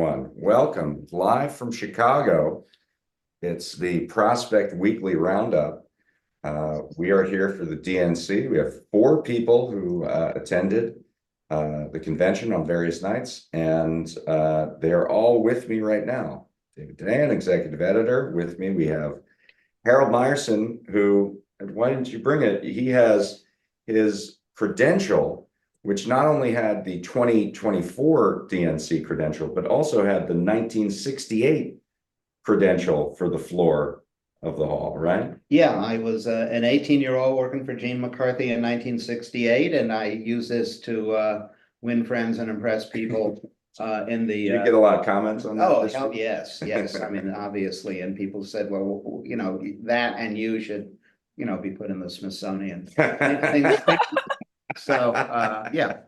everyone. Welcome live from Chicago. It's the Prospect Weekly Roundup. We are here for the DNC. We have 4 people who attended the convention on various nights, and they're all with me right now. David Dan, executive editor. With me, we have Harold Meyerson, who, why didn't you bring it? He has his credential, which not only had the 2024 DNC credential, but also had the 1968 credential for the floor of the hall, right? Yeah, I was an 18-year-old working for Gene McCarthy in 1968, and I use this to win friends and impress people in the... You get a lot of comments on that? Oh, hell yes, yes. I mean, obviously, and people said, well, you know, that and you should, you know, be put in the Smithsonian. So, yeah.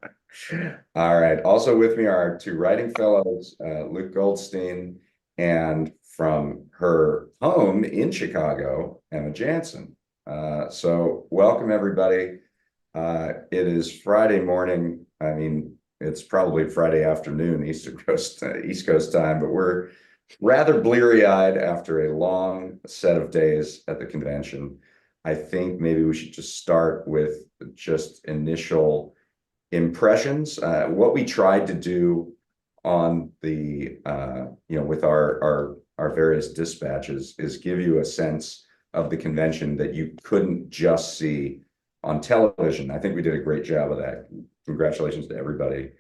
All right. Also with me are our 2 writing fellows, Luke Goldstein, and from her home in Chicago, Emma Jansen. So welcome, everybody. It is Friday morning. I mean, it's probably Friday afternoon, East Coast time, but we're rather bleary-eyed after a long set of days at the convention. I think maybe we should just start with just initial impressions. What we tried to do on the, with our various dispatches is give you a sense of the convention that you couldn't just see on television. I think we did a great job of that. Congratulations to everybody.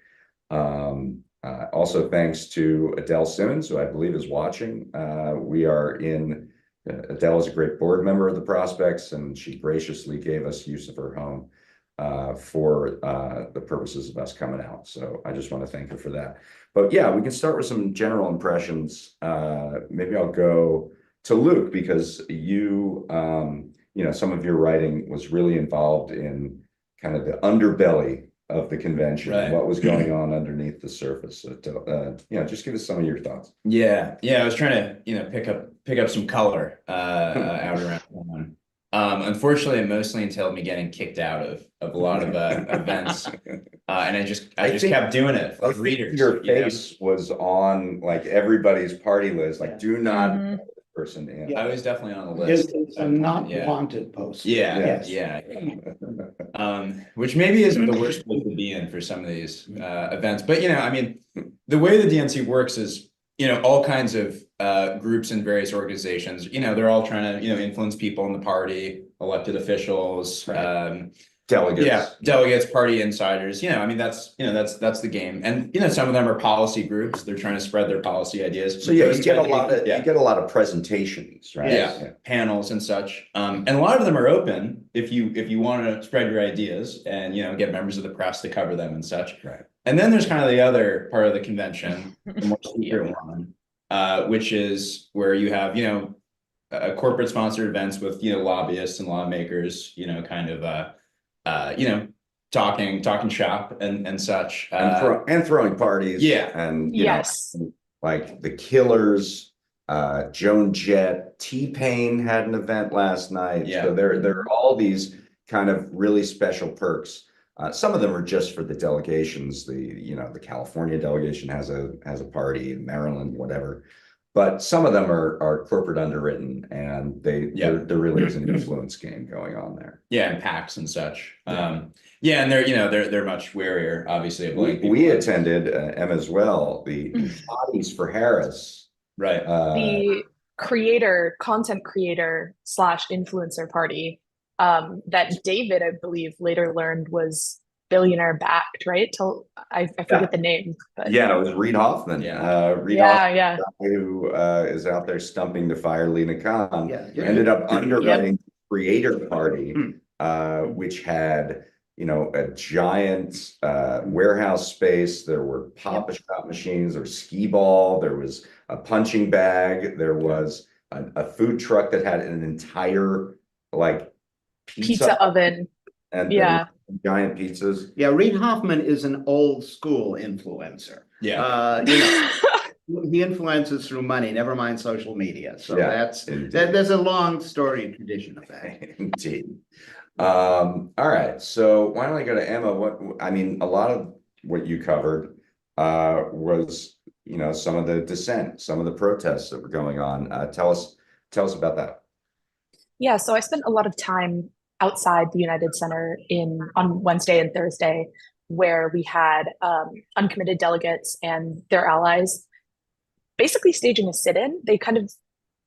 Also, thanks to Adele Simmons, who I believe is watching. Adele is a great board member of the Prospects, and she graciously gave us use of her home for the purposes of us coming out. So I just want to thank her for that. But yeah, we can start with some general impressions. Maybe I'll go to Luke, because some of your writing was really involved in kind of the underbelly of the convention, right? What was going on underneath the surface. So, just give us some of your thoughts. Yeah. I was trying to pick up some color out around town. Unfortunately, it mostly entailed me getting kicked out of a lot of events, and I just kept doing it for readers. Your face was on like everybody's party list. Like, do not let this person in. Yeah. I was definitely on the list. It's a not wanted poster. Yeah. Which maybe isn't the worst place to be in for some of these events, but I mean, the way the DNC works is, all kinds of groups and various organizations, they're all trying to, influence people in the party, elected officials, right. Delegates. Yeah, delegates, party insiders. I mean, that's the game. And some of them are policy groups. They're trying to spread their policy ideas. So you get a lot of presentations, right? Yeah. Panels and such. And a lot of them are open if you want to spread your ideas and get members of the press to cover them and such. Right. And then there's kind of the other part of the convention, the more secret one, which is where you have corporate sponsored events with lobbyists and lawmakers, talking shop and such, and throwing parties. Yeah. And yes, like the Killers, Joan Jett, T-Pain had an event last night. Yeah. So there are all these kind of really special perks. Some of them are just for the delegations. The California delegation has a party, Maryland, whatever. But some of them are corporate underwritten, and there really is an influence game going on there. Yeah, and PACs and such. And they're much warier, obviously. We attended Emma as well. The Bodies for Harris, right? The content creator / influencer party that David, I believe, later learned was billionaire backed, right? I forget the name. But... Yeah, it was Reid Hoffman. Hoffman, who is out there stumping to fire Lena Khan. Ended up underwriting the Creator Party, which had a giant warehouse space. There were pop-a-shop machines, or skee ball. There was a punching bag. There was a food truck that had an entire pizza oven. And giant pizzas. Yeah, Reid Hoffman is an old school influencer. Yeah. He influences through money, never mind social media. So there's a long story tradition of that. Indeed. All right. So why don't I go to Emma? A lot of what you covered was some of the dissent, some of the protests that were going on. Tell us about that. Yeah, so I spent a lot of time outside the United Center on Wednesday and Thursday, where we had uncommitted delegates and their allies basically staging a sit-in. They kind of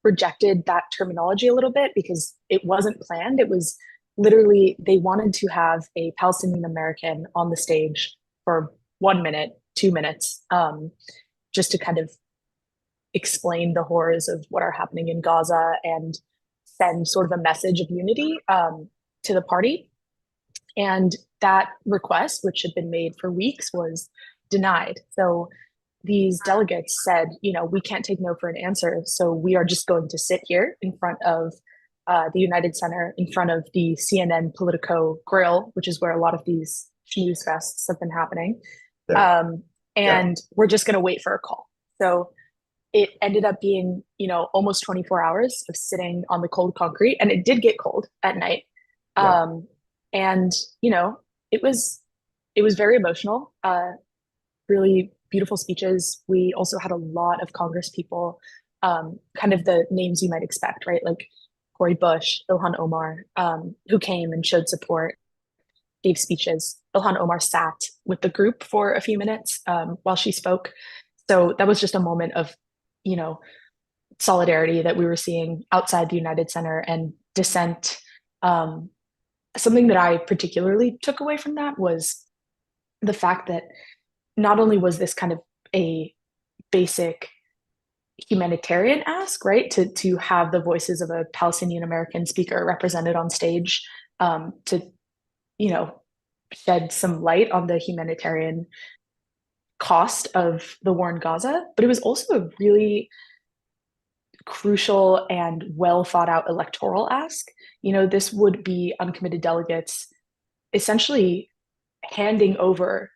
rejected that terminology a little bit because it wasn't planned. It was literally they wanted to have a Palestinian American on the stage for 1 minute, 2 minutes, just to kind of explain the horrors of what are happening in Gaza and send sort of a message of unity to the party. And that request, which had been made for weeks, was denied. So these delegates said, we can't take no for an answer. So we are just going to sit here in front of the United Center, in front of the CNN Politico grill, which is where a lot of these news fests have been happening. Yeah. And we're just going to wait for a call. So it ended up being, almost 24 hours of sitting on the cold concrete, and it did get cold at night. Yeah. And, it was very emotional, really beautiful speeches. We also had a lot of Congress people, kind of the names you might expect, right? Like Cori Bush, Ilhan Omar, who came and showed support, gave speeches. Ilhan Omar sat with the group for a few minutes while she spoke. So that was just a moment of, solidarity that we were seeing outside the United Center and dissent. Something that I particularly took away from that was the fact that not only was this kind of a basic humanitarian ask, right, to have the voices of a Palestinian American speaker represented on stage, to shed some light on the humanitarian cost of the war in Gaza, but it was also a really crucial and well thought out electoral ask. This would be uncommitted delegates essentially handing over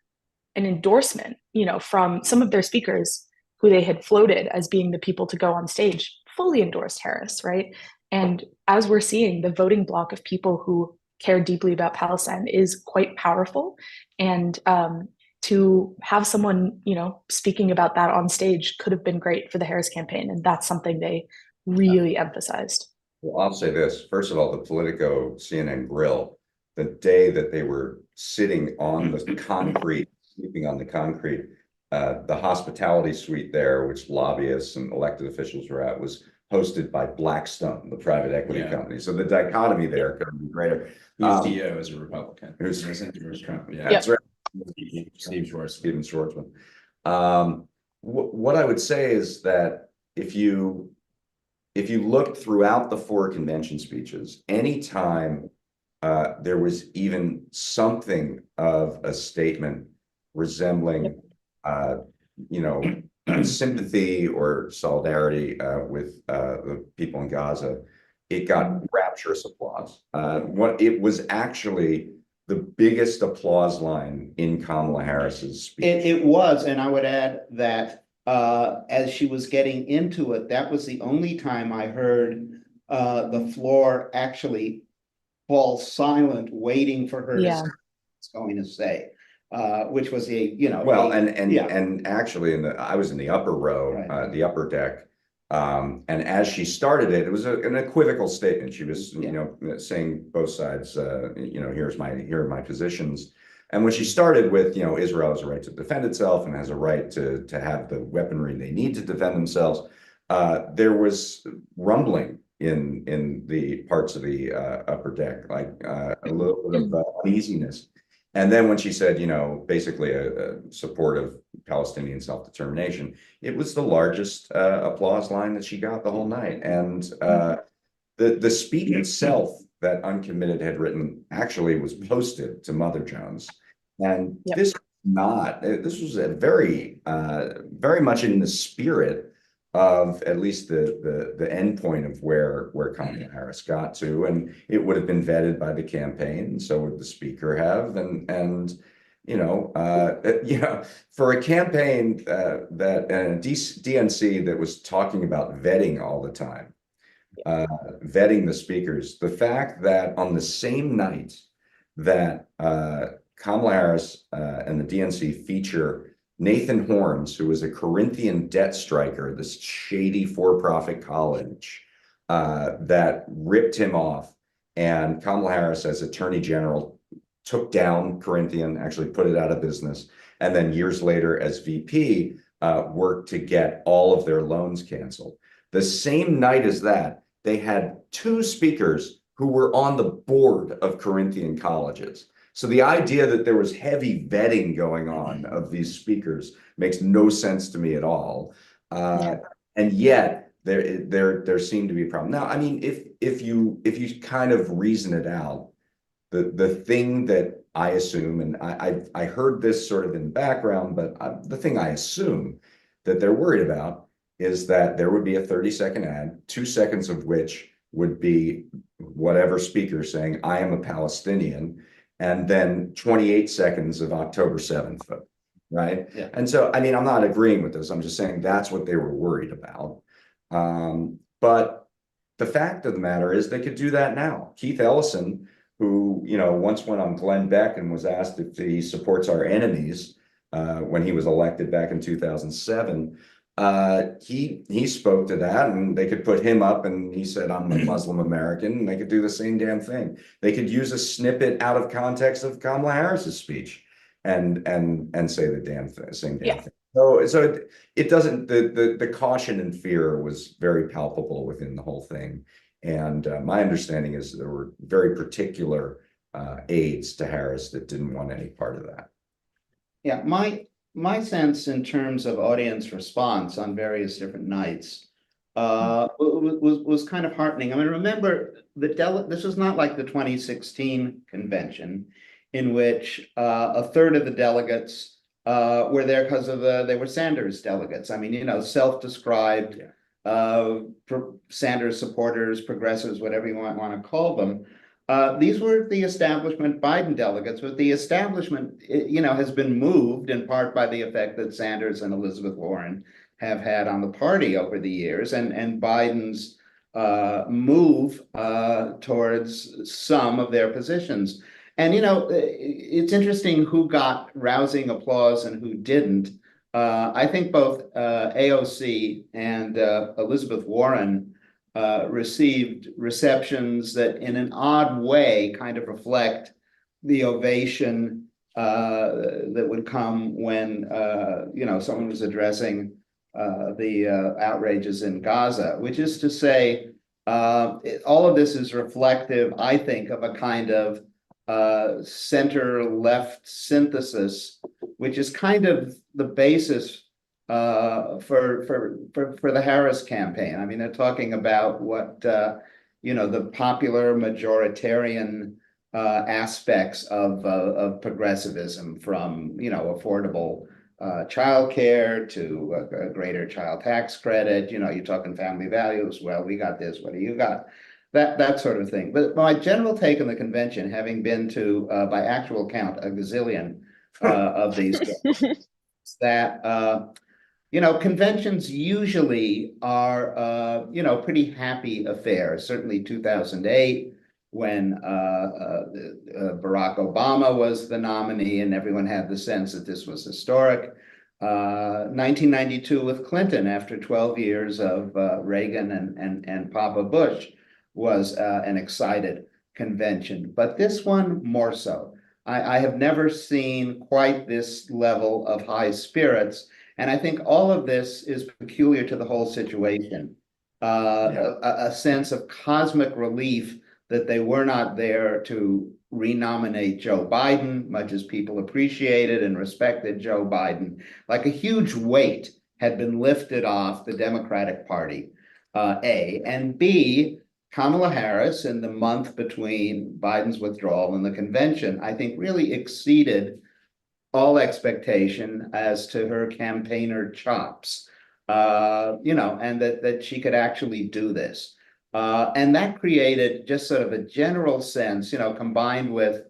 an endorsement, from some of their speakers who they had floated as being the people to go on stage, fully endorsed Harris, right? And as we're seeing, the voting bloc of people who care deeply about Palestine is quite powerful. And to have someone, speaking about that on stage could have been great for the Harris campaign. And that's something they really emphasized. Well, I'll say this. First of all, the Politico CNN grill, the day that they were sitting on the concrete, sleeping on the concrete, the hospitality suite there, which lobbyists and elected officials were at, was hosted by Blackstone, the private equity company. So the dichotomy there could be greater. Whose CEO is a Republican. Who's Trump. Yeah. That's right. Steve Schwarzman. Steven Schwarzman. What I would say is that if you look throughout the 4 convention speeches, anytime there was even something of a statement resembling, sympathy or solidarity with the people in Gaza, it got rapturous applause. It was actually the biggest applause line in Kamala Harris's speech. It was, and I would add that as she was getting into it, that was the only time I heard the floor actually fall silent, waiting for her to say what it's going to say, which was and actually I was in the upper row, right. The upper deck. And as she started it, it was an equivocal statement. She was, saying both sides, here are my positions. And when she started with, Israel has a right to defend itself and has a right to have the weaponry they need to defend themselves, there was rumbling in the parts of the upper deck, like a little bit of uneasiness. And then when she said, basically a support of Palestinian self-determination, it was the largest applause line that she got the whole night. And the speech itself that Uncommitted had written actually was posted to Mother Jones. And this was a very, very much in the spirit of at least the end point of where Kamala Harris got to, and it would have been vetted by the campaign, and so would the speaker have, and for a campaign that and a DNC that was talking about vetting all the time, vetting the speakers, the fact that on the same night that Kamala Harris and the DNC feature Nathan Horns, who was a Corinthian debt striker, this shady for-profit college that ripped him off. And Kamala Harris, as Attorney General, took down Corinthian, actually put it out of business. And then years later, as VP, worked to get all of their loans canceled. The same night as that, they had two speakers who were on the board of Corinthian colleges. So the idea that there was heavy vetting going on of these speakers makes no sense to me at all. And yet there seemed to be a problem. Now, I mean, if you kind of reason it out, the thing that I assume, and I heard this sort of in the background, but the thing I assume that they're worried about is that there would be a 30-second ad, 2 seconds of which would be whatever speaker saying, I am a Palestinian, and then 28 seconds of October 7th vote, right? Yeah. And so, I mean, I'm not agreeing with this. I'm just saying that's what they were worried about. But the fact of the matter is they could do that now. Keith Ellison, who, you know, once went on Glenn Beck and was asked if he supports our enemies when he was elected back in 2007, he spoke to that, and they could put him up and he said, I'm a Muslim American, and they could do the same damn thing. They could use a snippet out of context of Kamala Harris's speech and say the same damn thing. So it doesn't, the caution and fear was very palpable within the whole thing. And my understanding is there were very particular aides to Harris that didn't want any part of that. Yeah, my sense in terms of audience response on various different nights was kind of heartening. I mean, remember this was not like the 2016 convention in which a third of the delegates were there because of they were Sanders delegates. I mean, you know, self-described Sanders supporters, progressives, whatever you want to call them. These were the establishment Biden delegates, but the establishment, you know, has been moved in part by the effect that Sanders and Elizabeth Warren have had on the party over the years, and Biden's move towards some of their positions. And, you know, it's interesting who got rousing applause and who didn't. I think both AOC and Elizabeth Warren received receptions that in an odd way kind of reflect the ovation that would come when you know, someone was addressing the outrages in Gaza, which is to say all of this is reflective, I think, of a kind of center-left synthesis, which is kind of the basis for the Harris campaign. I mean, they're talking about what you know, the popular majoritarian aspects of progressivism, from, you know, affordable childcare to a greater child tax credit. You know, you're talking family values. Well, we got this. What do you got? That sort of thing. But my general take on the convention, having been to by actual count a gazillion of these, that you know, conventions usually are you know, pretty happy affairs. Certainly 2008, when Barack Obama was the nominee and everyone had the sense that this was historic. 1992 with Clinton, after 12 years of Reagan and Papa Bush, was an excited convention. But this one more so. I have never seen quite this level of high spirits. And I think all of this is peculiar to the whole situation. A sense of cosmic relief that they were not there to renominate Joe Biden, much as people appreciated and respected Joe Biden. Like a huge weight had been lifted off the Democratic Party, A. And B, Kamala Harris, in the month between Biden's withdrawal and the convention, I think really exceeded all expectation as to her campaigner chops, you know, and that she could actually do this. And that created just sort of a general sense, you know, combined with,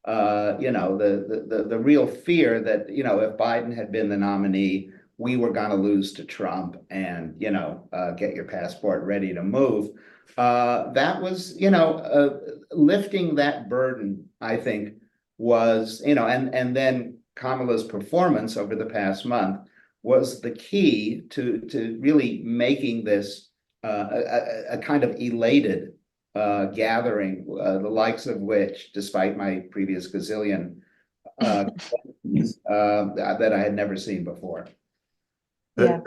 you know, the real fear that, you know, if Biden had been the nominee, we were going to lose to Trump, and, you know, get your passport ready to move. That was, you know, lifting that burden, I think, was, you know, and then Kamala's performance over the past month was the key to really making this a kind of elated gathering, the likes of which, despite my previous gazillion that I had never seen before. Yeah.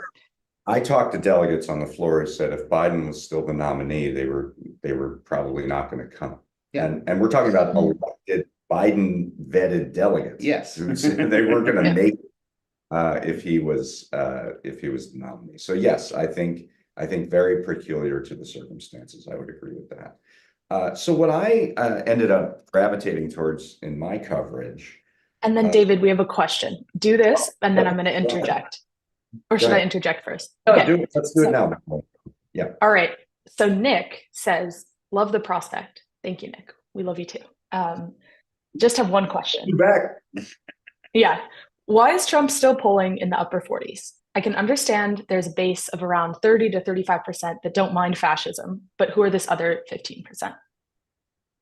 I talked to delegates on the floor who said if Biden was still the nominee, they were probably not going to come. Yeah. And we're talking about elected Biden vetted delegates. Yes. Who said they weren't going to make if he was the nominee. So yes, I think very peculiar to the circumstances. I would agree with that. So what I ended up gravitating towards in my coverage. And then David, we have a question. Do this, and then I'm going to interject. Or should I interject first? Okay. Do it. Let's do it now. Yeah. All right. So Nick says, love the prospect. Thank you, Nick. We love you too. Just have one question. You're back. Yeah. Why is Trump still polling in the upper 40s? I can understand there's a base of around 30 to 35% that don't mind fascism, but who are this other 15%?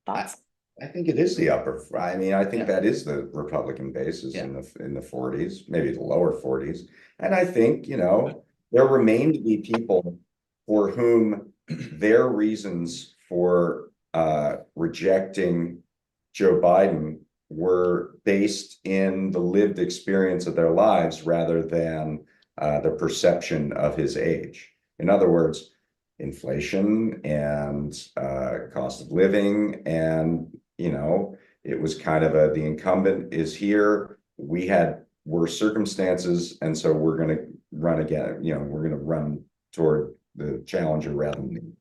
Thoughts? I think it is the upper. I mean, I think that is the Republican base is in the 40s, maybe the lower 40s. And I think, there remain to be people for whom their reasons for rejecting Joe Biden were based in the lived experience of their lives rather than the perception of his age. In other words, inflation and cost of living, and it was kind of the incumbent is here. Were circumstances, and so we're going to run again. We're going to run toward the challenger rather than.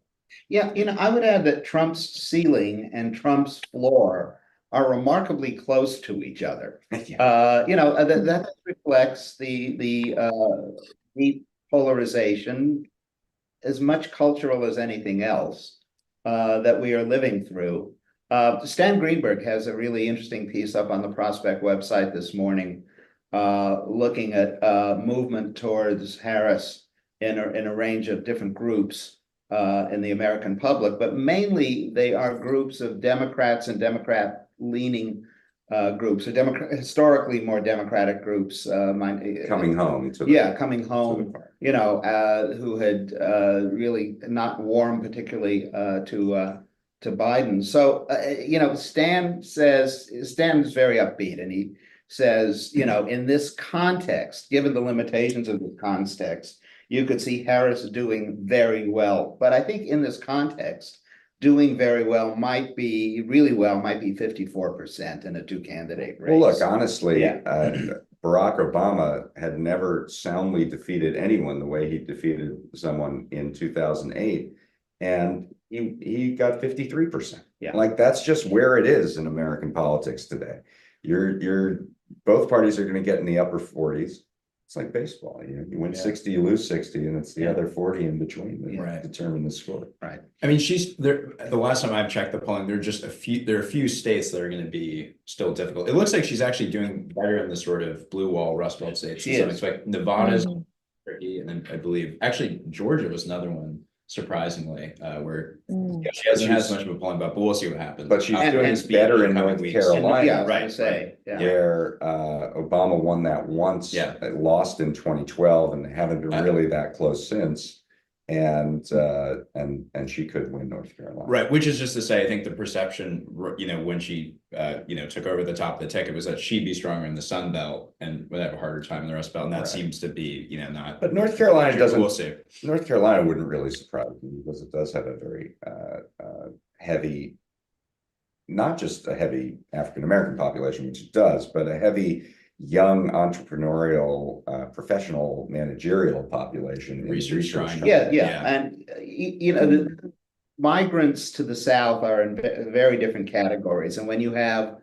Yeah, I would add that Trump's ceiling and Trump's floor are remarkably close to each other. That reflects the deep polarization, as much cultural as anything else that we are living through. Stan Greenberg has a really interesting piece up on the Prospect website this morning, looking at movement towards Harris in a range of different groups in the American public, but mainly they are groups of Democrats and Democrat-leaning groups, or historically more Democratic groups. Coming home. Coming home, who had really not warmed particularly to Biden. So, Stan is very upbeat, and he says, in this context, given the limitations of the context, you could see Harris doing very well. But I think in this context, doing very well might be 54% in a two-candidate race. Well, look, honestly, Barack Obama had never soundly defeated anyone the way he defeated someone in 2008. And he got 53%. Yeah. Like that's just where it is in American politics today. You're both parties are going to get in the upper 40s. It's like baseball. You win 60, you lose 60, and it's the other 40 in between that determine the score. Right. I mean, she's there. The last time I've checked the polling, there are a few states that are going to be still difficult. It looks like she's actually doing better in the sort of blue wall Rust Belt states. She is. It's like Nevada's tricky, and then I believe actually Georgia was another one. Surprisingly, where she hasn't had as much of a polling, but we'll see what happens. But she's doing better in North Carolina. Yeah, right. Where Obama won that once, lost in 2012, and haven't been really that close since. And she could win North Carolina. Right, which is just to say, I think the perception, when she, took over the top of the ticket was that she'd be stronger in the Sun Belt and would have a harder time in the Rust Belt, and that seems to be, not. But North Carolina doesn't. We'll see. North Carolina wouldn't really surprise me because it does have a very heavy, not just a heavy African American population, which it does, but a heavy young entrepreneurial, professional, managerial population. Research trying. Yeah. And, the migrants to the South are in very different categories. And when you have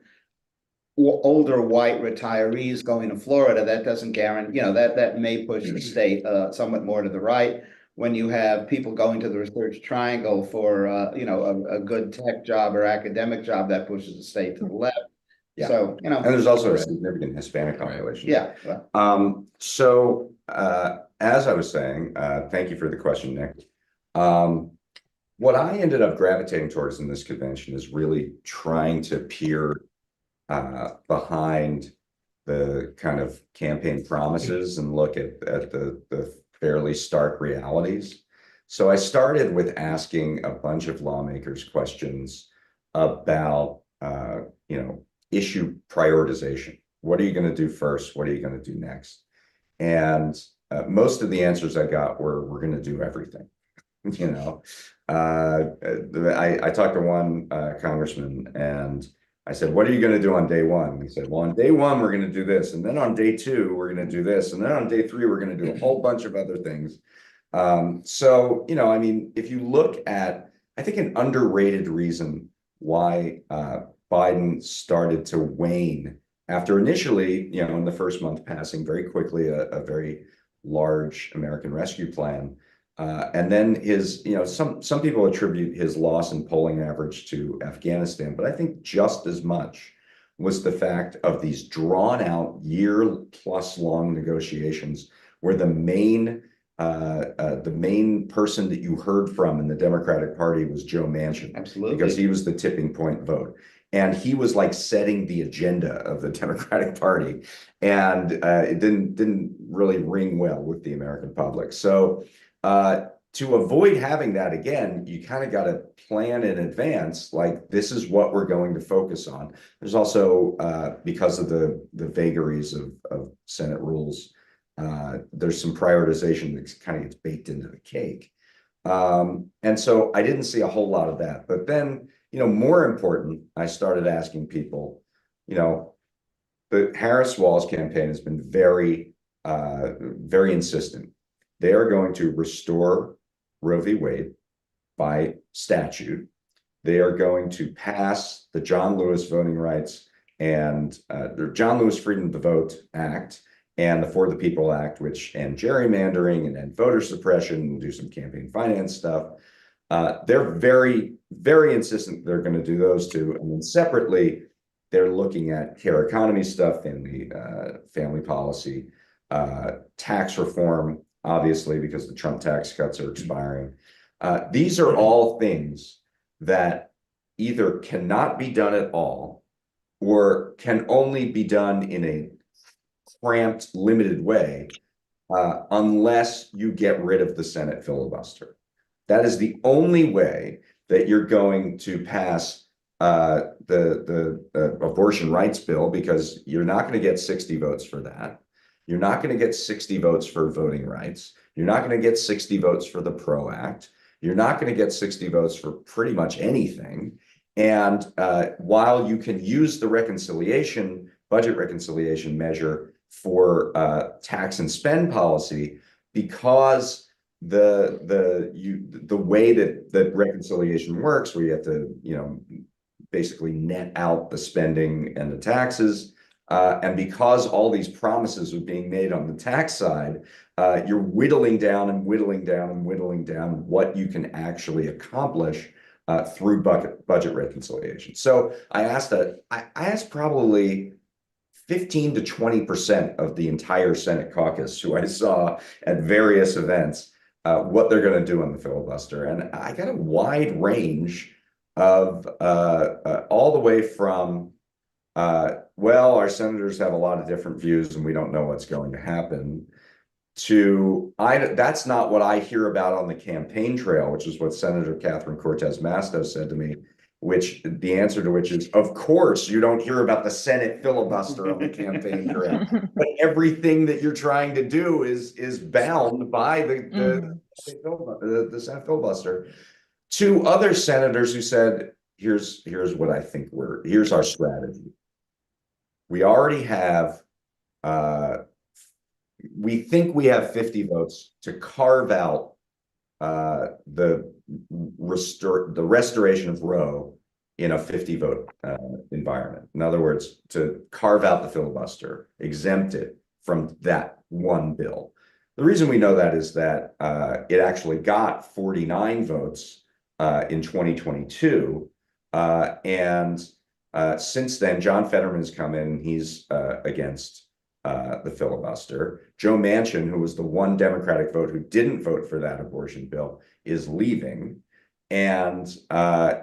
older white retirees going to Florida, that doesn't guarantee, that may push the state somewhat more to the right. When you have people going to the Research Triangle for, a good tech job or academic job, that pushes the state to the left. Yeah. So, and there's also a significant Hispanic population. Yeah. So as I was saying, thank you for the question, Nick. What I ended up gravitating towards in this convention is really trying to peer behind the kind of campaign promises and look at the fairly stark realities. So I started with asking a bunch of lawmakers questions about issue prioritization. What are you going to do first? What are you going to do next? And most of the answers I got were, we're going to do everything. I talked to one congressman and I said, what are you going to do on day one? And he said, well, on day one, we're going to do this. And then on day two, we're going to do this. And then on day three, we're going to do a whole bunch of other things. I mean, if you look at, I think an underrated reason why Biden started to wane after initially, in the first month passing very quickly a very large American Rescue Plan. And then his, some people attribute his loss in polling average to Afghanistan, but I think just as much was the fact of these drawn out year-plus long negotiations where the main person that you heard from in the Democratic Party was Joe Manchin. Absolutely. Because he was the tipping point vote. And he was like setting the agenda of the Democratic Party. And it didn't really ring well with the American public. So to avoid having that again, you kind of got to plan in advance, like this is what we're going to focus on. There's also, because of the vagaries of Senate rules, there's some prioritization that kind of gets baked into the cake. And so I didn't see a whole lot of that. But then, more important, I started asking people, the Harris-Walz campaign has been very, very insistent. They are going to restore Roe v. Wade by statute. They are going to pass the John Lewis Voting Rights and the John Lewis Freedom to Vote Act and the For the People Act, which end gerrymandering and end voter suppression and do some campaign finance stuff. They're very, very insistent they're going to do those two. And then separately, they're looking at care economy stuff, family policy, tax reform, obviously, because the Trump tax cuts are expiring. These are all things that either cannot be done at all or can only be done in a cramped, limited way unless you get rid of the Senate filibuster. That is the only way that you're going to pass the abortion rights bill, because you're not going to get 60 votes for that. You're not going to get 60 votes for voting rights. You're not going to get 60 votes for the PRO Act. You're not going to get 60 votes for pretty much anything. And while you can use the budget reconciliation measure for tax and spend policy, because the way that reconciliation works, where you have to basically net out the spending and the taxes, and because all these promises are being made on the tax side, you're whittling down and whittling down and whittling down what you can actually accomplish through budget reconciliation. So I asked probably 15 to 20% of the entire Senate caucus, who I saw at various events, what they're going to do on the filibuster. And I got a wide range of all the way from, well, our senators have a lot of different views and we don't know what's going to happen, to that's not what I hear about on the campaign trail, which is what Senator Catherine Cortez Masto said to me, which the answer to which is, of course, you don't hear about the Senate filibuster on the campaign trail, but everything that you're trying to do is bound by the Senate filibuster. To other senators who said, here's what I think here's our strategy. We already have, we think we have 50 votes to carve out the restoration of Roe in a 50 vote environment. In other words, to carve out the filibuster, exempt it from that one bill. The reason we know that is that it actually got 49 votes in 2022. And since then, John Fetterman's come in, he's against the filibuster. Joe Manchin, who was the one Democratic vote who didn't vote for that abortion bill, is leaving. And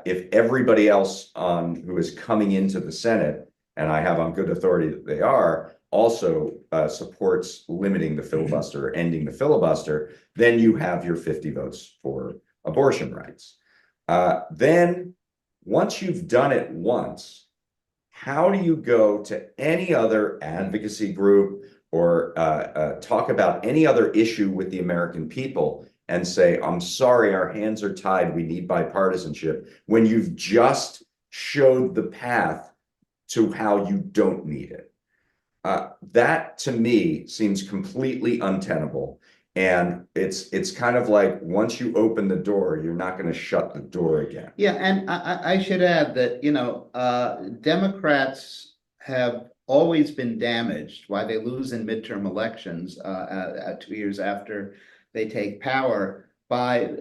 if everybody else who is coming into the Senate, and I have on good authority that they are, also supports limiting the filibuster, or ending the filibuster, then you have your 50 votes for abortion rights. Then once you've done it once, how do you go to any other advocacy group or talk about any other issue with the American people and say, I'm sorry, our hands are tied, we need bipartisanship, when you've just showed the path to how you don't need it? That to me seems completely untenable. And it's kind of like once you open the door, you're not going to shut the door again. Yeah, and I should add that, Democrats have always been damaged why they lose in midterm elections 2 years after they take power by,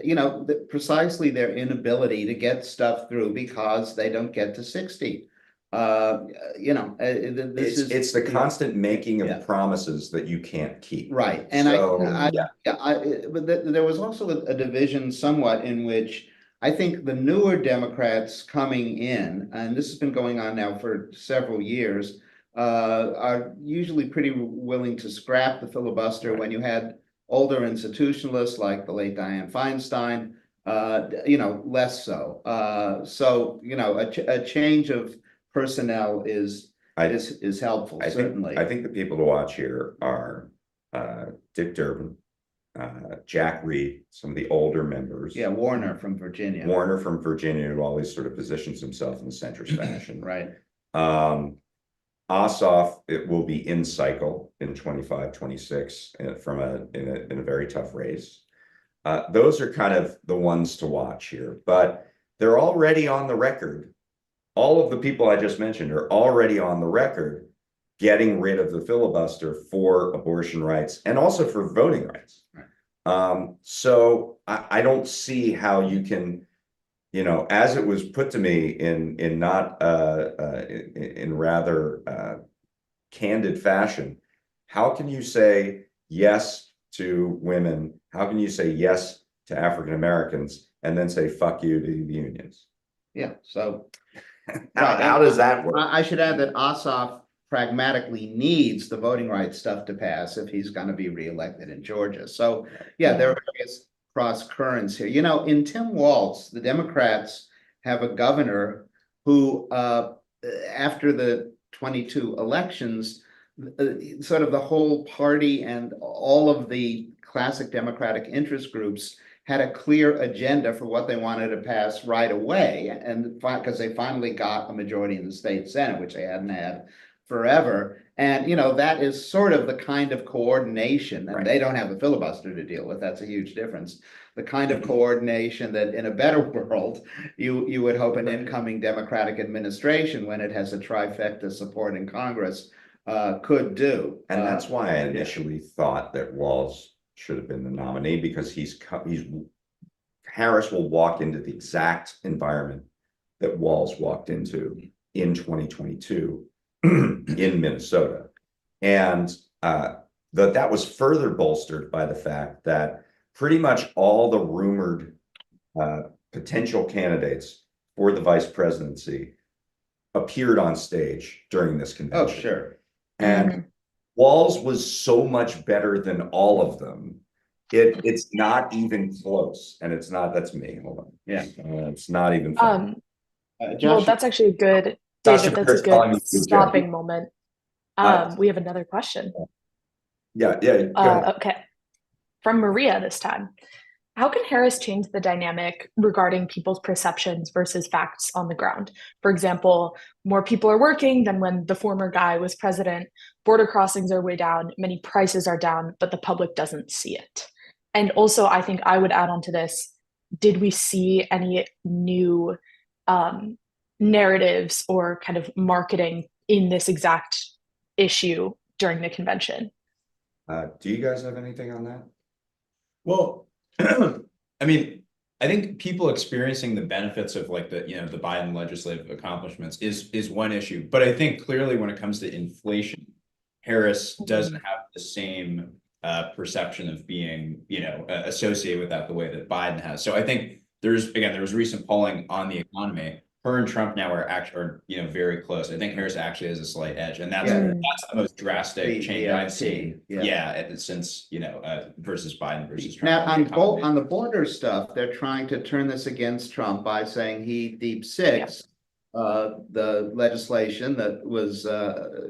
precisely their inability to get stuff through because they don't get to 60. It's the constant making of promises that you can't keep. Right, and but there was also a division somewhat in which I think the newer Democrats coming in, and this has been going on now for several years, are usually pretty willing to scrap the filibuster. Right. When you had older institutionalists like the late Dianne Feinstein, less so. A change of personnel is helpful, certainly. I think the people to watch here are Dick Durbin, Jack Reed, some of the older members. Yeah, Warner from Virginia. Warner from Virginia, who always sort of positions himself in the centrist fashion. Right. Ossoff, it will be in cycle in 25, 26 in a very tough race. Those are kind of the ones to watch here, but they're already on the record. All of the people I just mentioned are already on the record getting rid of the filibuster for abortion rights and also for voting rights. Right. So I don't see how you can, as it was put to me in rather candid fashion, how can you say yes to women? How can you say yes to African Americans and then say fuck you to the unions? Yeah, so how does that work? I should add that Ossoff pragmatically needs the voting rights stuff to pass if he's going to be reelected in Georgia. So yeah, there are various cross currents here. In Tim Walz, the Democrats have a governor who, after the 22 elections, sort of the whole party and all of the classic Democratic interest groups had a clear agenda for what they wanted to pass right away. And because they finally got a majority in the state Senate, which they hadn't had forever. And, that is sort of the kind of coordination, and they don't have a filibuster to deal with. That's a huge difference. The kind of coordination that in a better world, you would hope an incoming Democratic administration, when it has a trifecta support in Congress, could do. And that's why I initially thought that Walz should have been the nominee, because Harris will walk into the exact environment that Walz walked into in 2022 in Minnesota. And that was further bolstered by the fact that pretty much all the rumored potential candidates for the vice presidency appeared on stage during this convention. Oh, sure. And Walz was so much better than all of them. It's not even close. And it's not, that's me. Hold on. Yeah. It's not even fun. Well, that's actually a good, David, that's a good stopping moment. We have another question. Yeah, go ahead. Okay. From Maria this time. How can Harris change the dynamic regarding people's perceptions versus facts on the ground? For example, more people are working than when the former guy was president. Border crossings are way down. Many prices are down, but the public doesn't see it. And also, I think I would add on to this, did we see any new narratives or kind of marketing in this exact issue during the convention? Do you guys have anything on that? Well, I mean, I think people experiencing the benefits of like the Biden legislative accomplishments is one issue. But I think clearly when it comes to inflation, Harris doesn't have the same perception of being, associated with that the way that Biden has. So I think there was recent polling on the economy her and Trump now are you know, very close. I think Harris actually has a slight edge, and that's Yeah. that's the most drastic change I've seen. Yeah. Since, you know, versus Biden versus Trump. Now, on the economy. on the border stuff, they're trying to turn this against Trump by saying he deep six the legislation that was,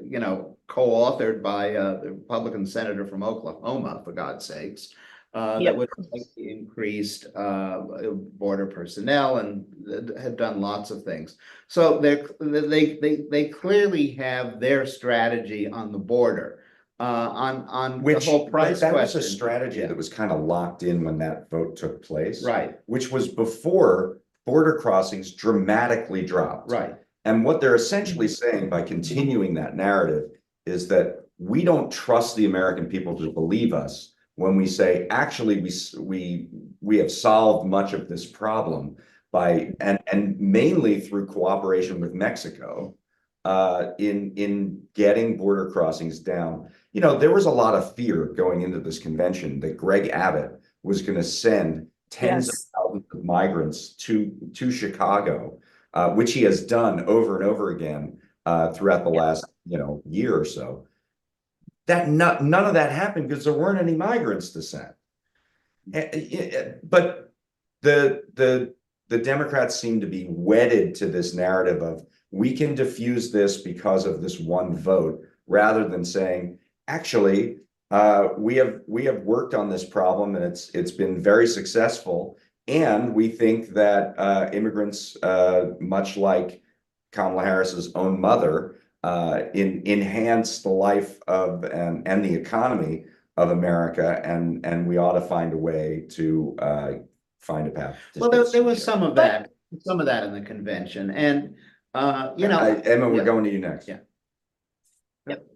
you know, co-authored by the Republican senator from Oklahoma, for God's sakes, that would have increased border personnel and had done lots of things. So they clearly have their strategy on the border. On Which the whole price that question. was a strategy that was kind of locked in when that vote took place. Right. Which was before border crossings dramatically dropped. Right. And what they're essentially saying by continuing that narrative is that we don't trust the American people to believe us when we say, actually, we have solved much of this problem by and mainly through cooperation with Mexico in getting border crossings down. You know, there was a lot of fear going into this convention that Greg Abbott was going to send tens of thousands of migrants to Chicago, which he has done over and over again throughout the last, you know, year or so. None of that happened because there weren't any migrants to send. But the Democrats seem to be wedded to this narrative of we can diffuse this because of this one vote, rather than saying, actually, we have worked on this problem and it's been very successful. And we think that immigrants, much like Kamala Harris's own mother, enhance the life of and the economy of America, and we ought to find a way to find a path. Well, there was some of that in the convention, and you know, Emma, we're going to you next. Yeah. Yep.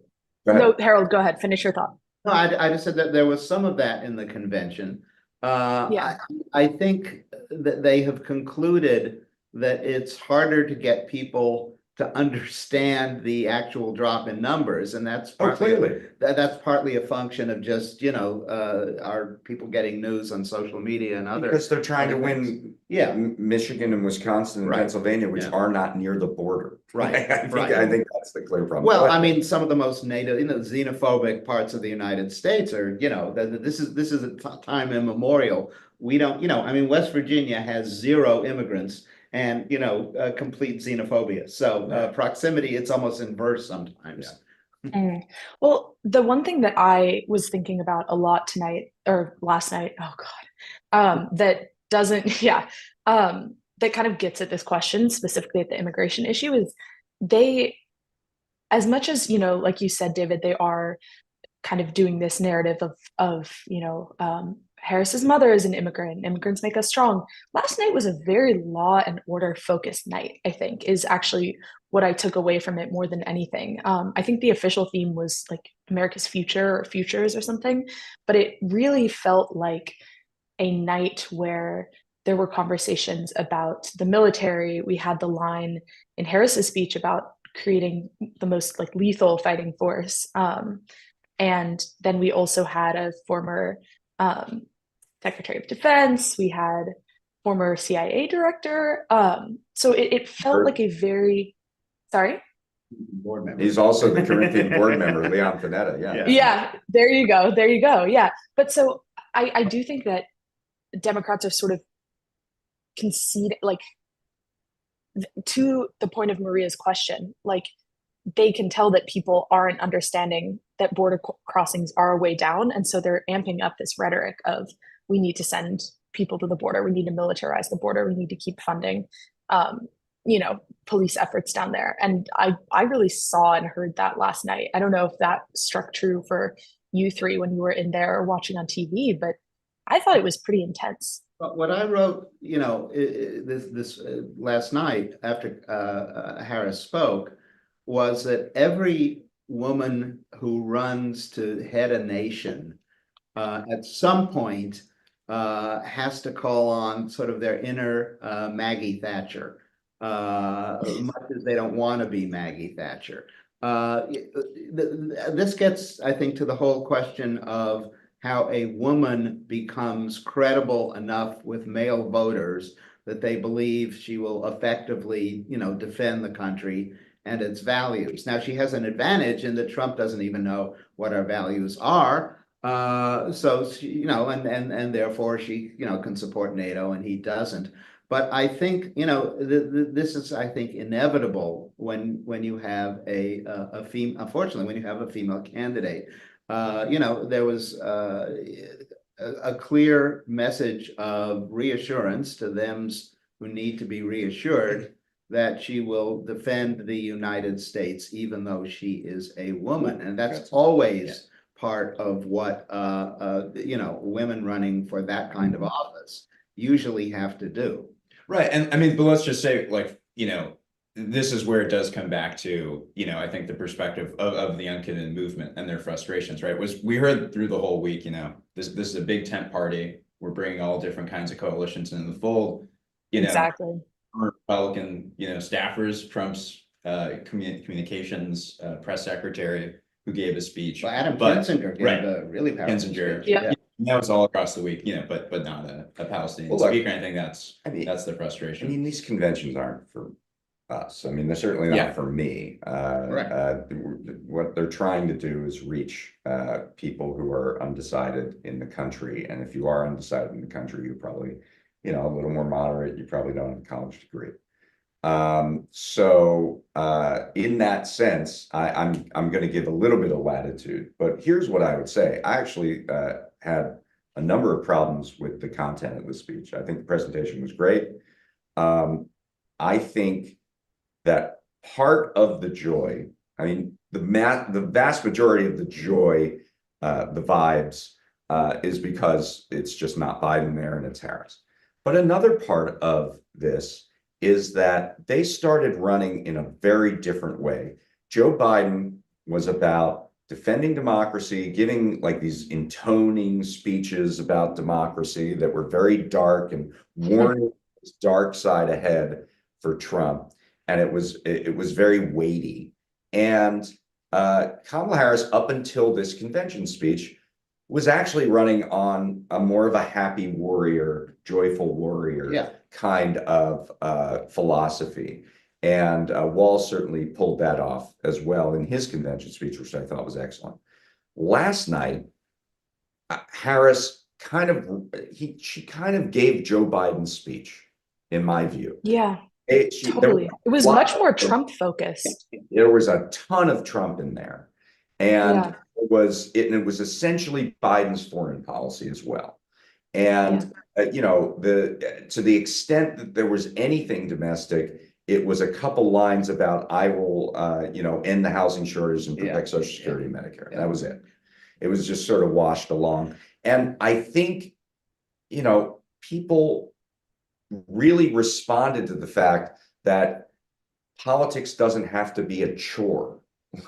No, Harold, go ahead. Finish your thought. No, I just said that there was some of that in the convention. I think that they have concluded that it's harder to get people to understand the actual drop in numbers, and that's partly, that's partly a function of just, you know, are people getting news on social media and other, because they're trying to win Michigan and Wisconsin and Pennsylvania, which are not near the border. Right. I think that's the clear problem. Well, I mean, some of the most native, you know, xenophobic parts of the United States are, you know, this is a time immemorial. We don't, you know, I mean, West Virginia has 0 immigrants and, you know, complete xenophobia. So proximity, it's almost inverse sometimes. Well, the one thing that I was thinking about a lot tonight or last night, oh God, that doesn't, that kind of gets at this question specifically at the immigration issue is they, as much as, you know, like you said, David, they are kind of doing this narrative of you know, Harris's mother is an immigrant. Immigrants make us strong. Last night was a very law and order focused night, I think, is actually what I took away from it more than anything. I think the official theme was like America's future or futures or something, but it really felt like a night where there were conversations about the military. We had the line in Harris's speech about creating the most like lethal fighting force. And then we also had a former Secretary of Defense. We had former CIA director. So it felt like a very, sorry? Board member. He's also the Corinthian board member, Leon Panetta. Yeah, there you go. There you go. Yeah. But so I do think that Democrats are sort of conceding, like, to the point of Maria's question, like, they can tell that people aren't understanding that border crossings are a way down. And so they're amping up this rhetoric of we need to send people to the border. We need to militarize the border. We need to keep funding, you know, police efforts down there. And I really saw and heard that last night. I don't know if that struck true for you three when you were in there or watching on TV, but I thought it was pretty intense. But what I wrote, you know, this last night after Harris spoke, was that every woman who runs to head a nation at some point has to call on sort of their inner Maggie Thatcher, much as they don't want to be Maggie Thatcher. This gets, I think, to the whole question of how a woman becomes credible enough with male voters that they believe she will effectively, defend the country and its values. Now, she has an advantage in that Trump doesn't even know what our values are. So she, and therefore she, can support NATO and he doesn't. But I think, this is, I think, inevitable when you have a female, unfortunately, when you have a female candidate. There was a clear message of reassurance to them who need to be reassured that she will defend the United States, even though she is a woman. And that's always part of what, women running for that kind of office usually have to do. Right. And I mean, but let's just say, like, this is where it does come back to, I think the perspective of the unknown movement and their frustrations, right? We heard through the whole week, this is a big tent party. We're bringing all different kinds of coalitions into the fold, Exactly. Republican, staffers, Trump's communications press secretary who gave a speech. Well, Adam Kinzinger gave a really powerful Kinzinger, speech. Yeah. That was all across the week, but not a Palestinian speaker. I think that's the frustration. I mean, these conventions aren't for us. I mean, they're certainly not for me. What they're trying to do is reach people who are undecided in the country. And if you are undecided in the country, you're probably, a little more moderate. You probably don't have a college degree. So in that sense, I'm going to give a little bit of latitude. But here's what I would say. I actually had a number of problems with the content of the speech. I think the presentation was great. I think that part of the joy, I mean, the vast majority of the joy, the vibes, is because it's just not Biden there and it's Harris. But another part of this is that they started running in a very different way. Joe Biden was about defending democracy, giving like these intoning speeches about democracy that were very dark and warning this dark side ahead for Trump. And it was very weighty. And Kamala Harris, up until this convention speech, was actually running on a more of a happy warrior, joyful warrior kind of philosophy. And Walz certainly pulled that off as well in his convention speech, which I thought was excellent. Last night, Harris she kind of gave Joe Biden's speech, in my view. Yeah, totally. It was much more Trump focused. There was a ton of Trump in there. And it was essentially Biden's foreign policy as well. And to the extent that there was anything domestic, it was a couple lines about I will end the housing shortage and protect Social Security and Medicare. That was it. It was just sort of washed along. And I think people really responded to the fact that politics doesn't have to be a chore.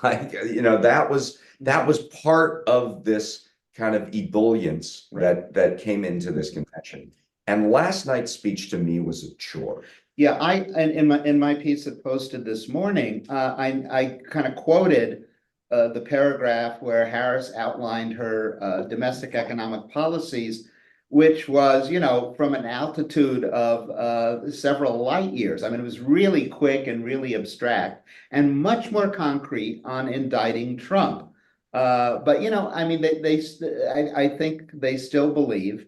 Like, that was part of this kind of ebullience that came into this convention. And last night's speech to me was a chore. Yeah, and in my piece that posted this morning, I kind of quoted the paragraph where Harris outlined her domestic economic policies, which was, from an altitude of several light years. I mean, it was really quick and really abstract and much more concrete on indicting Trump. But, I mean, I think they still believe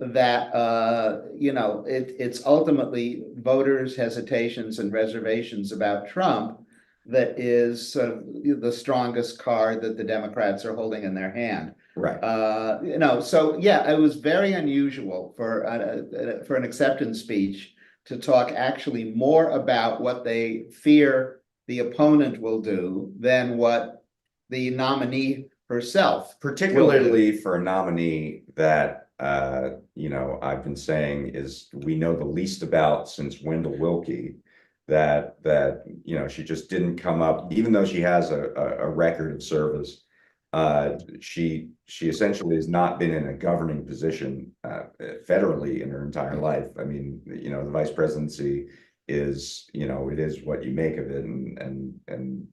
that, it's ultimately voters' hesitations and reservations about Trump that is sort of the strongest card that the Democrats are holding in their hand. Right. So yeah, it was very unusual for an acceptance speech to talk actually more about what they fear the opponent will do than what the nominee herself. Particularly for a nominee that I've been saying is we know the least about since Wendell Willkie. That she just didn't come up, even though she has a record of service. She essentially has not been in a governing position federally in her entire life. I mean, the vice presidency is, it is what you make of it, and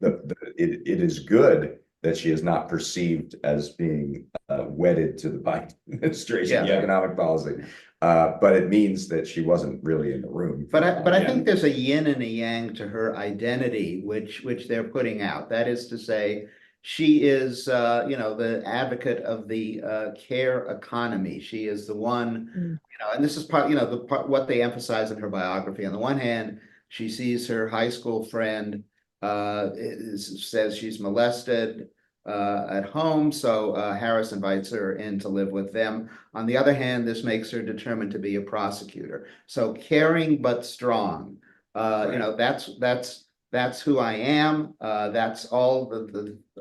it is good that she is not perceived as being wedded to the Biden administration's economic policy. But it means that she wasn't really in the room. But I Yeah. think there's a yin and a yang to her identity, which they're putting out. That is to say, she is, the advocate of the care economy. She is the one, Mm. and this is part, the part what they emphasize in her biography. On the one hand, she sees her high school friend says she's molested at home, so Harris invites her in to live with them. On the other hand, this makes her determined to be a prosecutor. So caring but strong. Right. That's who I am. That's all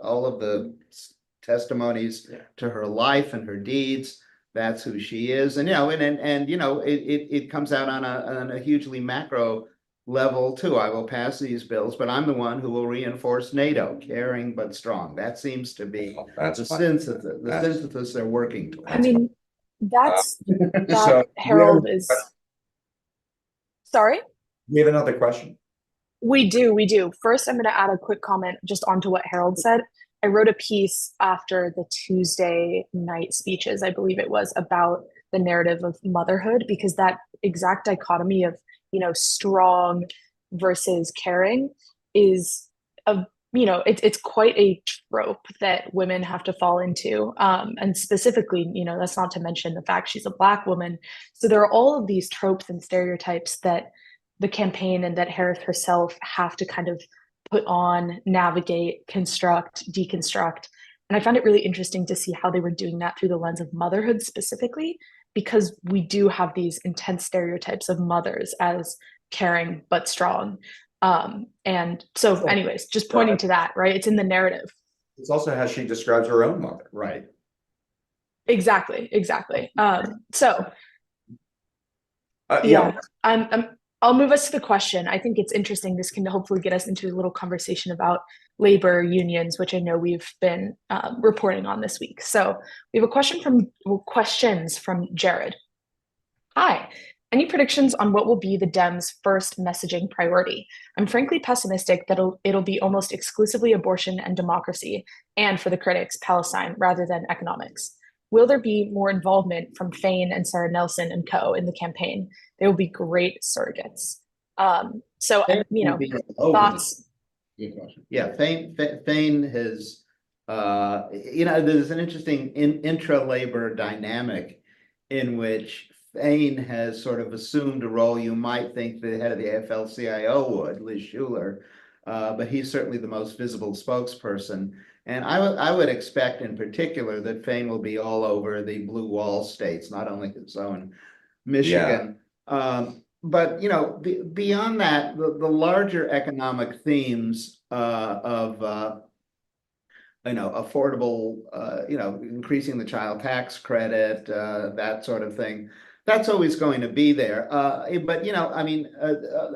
all of the testimonies to her life and her deeds. That's who she is, and it comes out on a hugely macro level too. I will pass these bills, but I'm the one who will reinforce NATO, caring but strong. That seems to be That's the fine. synthesis they're working towards. I mean, that's So that Harold is. Sorry? we have another question. We do. First, I'm going to add a quick comment just onto what Harold said. I wrote a piece after the Tuesday night speeches, I believe it was, about the narrative of motherhood, because that exact dichotomy of, strong versus caring is it's quite a trope that women have to fall into. And specifically, that's not to mention the fact she's a Black woman. So there are all of these tropes and stereotypes that the campaign and that Harris herself have to kind of put on, navigate, construct, deconstruct. And I found it really interesting to see how they were doing that through the lens of motherhood specifically, because we do have these intense stereotypes of mothers as caring but strong. And so, anyways, just pointing to that, right? It's in the narrative. It's also how she describes her own mother. Right. Exactly. So Yeah. I'll move us to the question. I think it's interesting. This can hopefully get us into a little conversation about labor unions, which I know we've been reporting on this week. So we have questions from Jared. Hi. Any predictions on what will be the Dems' first messaging priority? I'm frankly pessimistic that it'll be almost exclusively abortion and democracy, and for the critics, Palestine, rather than economics. Will there be more involvement from Fain and Sarah Nelson and co. in the campaign? They will be great surrogates. Thoughts? Good question. Yeah, Fain has, there's an interesting intra-labor dynamic in which Fain has sort of assumed a role you might think the head of the AFL-CIO would, Liz Schuler, but he's certainly the most visible spokesperson. And I would expect in particular that Fain will be all over the blue wall states, not only his own Michigan. But beyond that, the larger economic themes of affordable, increasing the child tax credit, that sort of thing, that's always going to be there. But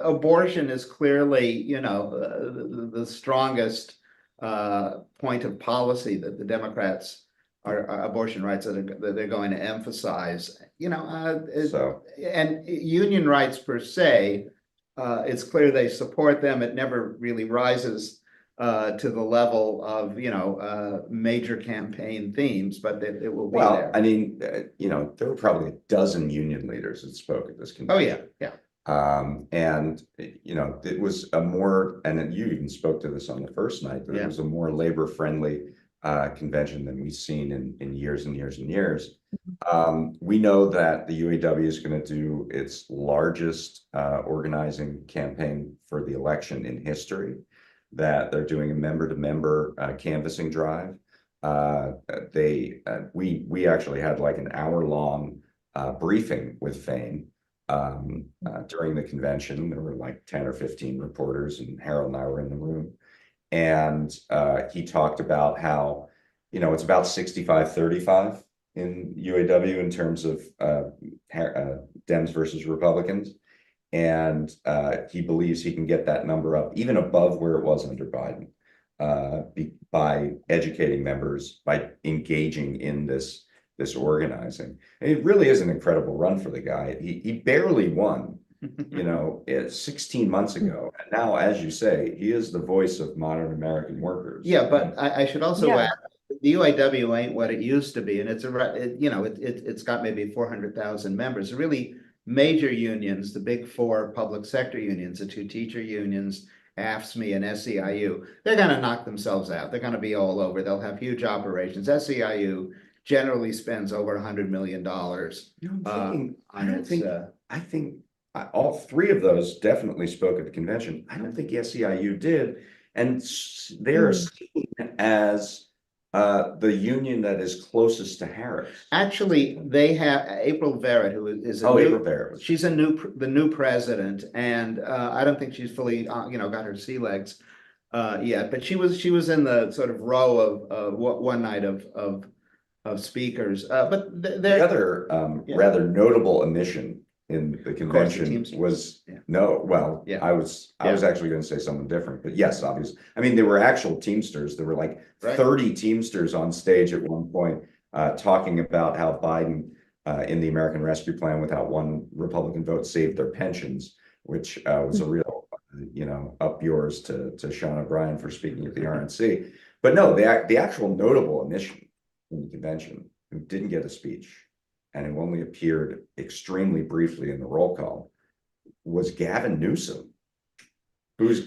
abortion is clearly the strongest point of policy that the Democrats are abortion rights that they're going to emphasize. And union rights per se, it's clear they support them. It never really rises to the level of major campaign themes, but it will be there. I mean, there were probably a dozen union leaders that spoke at this convention. Oh yeah. And it was a more, and you even spoke to this on the first night, that it was a more labor-friendly convention than we've seen in years and years and years. We know that the UAW is going to do its largest organizing campaign for the election in history, that they're doing a member-to-member canvassing drive. We actually had like an hour-long briefing with Fain during the convention. There were like 10 or 15 reporters, and Harold and I were in the room. And he talked about how, it's about 65-35 in UAW in terms of Dems versus Republicans. And he believes he can get that number up even above where it was under Biden by educating members, by engaging in this organizing. And it really is an incredible run for the guy. He barely won, 16 months ago. And now, as you say, he is the voice of modern American workers. Yeah, but I should also add the UAW ain't what it used to be, and it's got maybe 400,000 members. Really major unions, the big four public sector unions, the two teacher unions, AFSCME and SEIU, they're going to knock themselves out. They're going to be all over. They'll have huge operations. SEIU generally spends over $100 million I think all three of those definitely spoke at the convention. I don't think SEIU did, and they're seen as the union that is closest to Harris. Actually, they have April Verrett, who is April Verrett. She's the new president, and I don't think she's fully got her sea legs yet. But she was in the sort of row of one night of speakers. But the other rather notable omission in the convention was I was actually going to say something different, but yes, obviously. I mean, there were actual Teamsters. There were like 30 Teamsters on stage at one point talking about how Biden in the American Rescue Plan without one Republican vote saved their pensions, which was a real, up yours to Sean O'Brien for speaking at the RNC. But no, the actual notable omission in the convention who didn't get a speech and who only appeared extremely briefly in the roll call was Gavin Newsom, who is